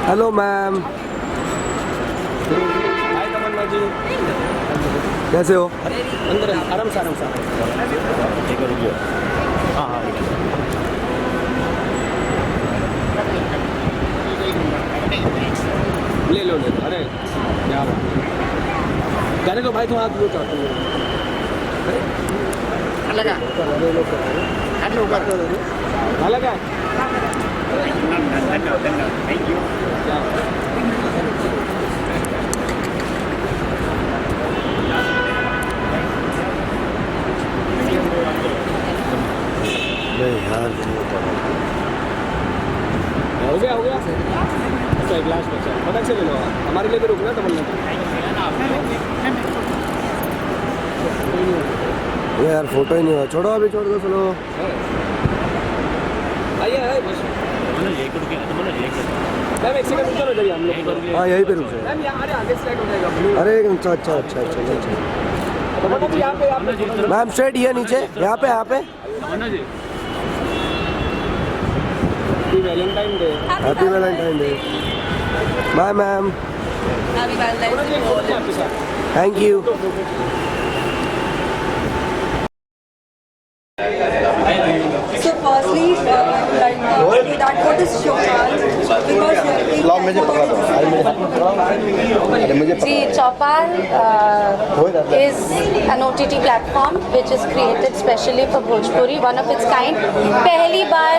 Hello ma'am, हाय तमन्ना जी, कैसे हो? अंदर आराम से हाँ हाँ ले लो अरे क्या बात जाने दो भाई, तुम हाथ लो चाहते हो लगा लगा थैंक यू। नहीं यार, हो गया अच्छा एक लास्ट बचा है, फटाक से ले लो हमारे लिए भी रुकना तमन्ना ये यार फोटो ही नहीं हुआ। छोड़ो अभी, छोड़ दो। सुनो, आइए बस मैम एक सेकंड रुक जाइए हम लोग। हाँ यहीं पे रुक जाए। मैम यहाँ आगे स्लाइड हो जाएगा। अरे अच्छा अच्छा अच्छा अच्छा अच्छा। तमन्ना जी यहाँ पे मैम स्ट्रेट ये नीचे, यहाँ पे जी happy Valentine day. Happy Valentine day. Bye ma'am, Happy Valentine's Day to all of you. Thank you. So firstly, like that what is Chopal because जी Chaupal is an OTT platform which is created specially for Bhojpuri, one of its kind. पहली बार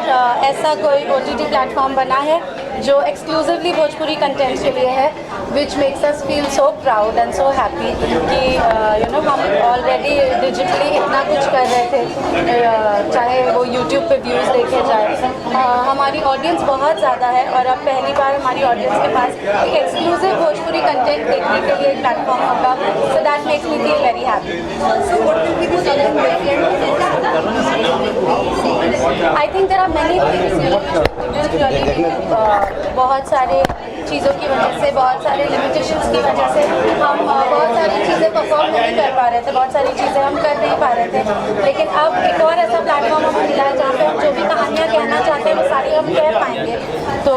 ऐसा कोई OTT platform बना है जो exclusively Bhojpuri content के लिए है, which makes us feel so proud and so happy कि हम ऑलरेडी डिजिटली इतना कुछ कर रहे थे, चाहे वो YouTube पे व्यूज़ देखे जाए। हमारी ऑडियंस बहुत ज़्यादा है और अब पहली बार हमारी ऑडियंस के पास एक एक्सक्लूसिव भोजपुरी कंटेंट देखने के लिए एक प्लेटफॉर्म होगा, so that makes me feel very happy. I think there are many things बहुत सारे चीज़ों की वजह से, बहुत सारे लिमिटेशंस की वजह से हम बहुत सारी चीज़ें परफॉर्म नहीं कर पा रहे थे, बहुत सारी चीज़ें हम कर नहीं पा रहे थे, लेकिन अब एक और ऐसा प्लेटफॉर्म हमें मिला है जहाँ पे हम जो भी कहानियाँ कहना चाहते हैं वो सारी हम कह पाएंगे। तो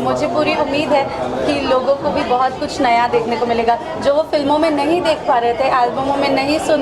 मुझे पूरी उम्मीद है कि लोगों को भी बहुत कुछ नया देखने को मिलेगा, जो वो फिल्मों में नहीं देख पा रहे थे, एल्बमों में नहीं सुन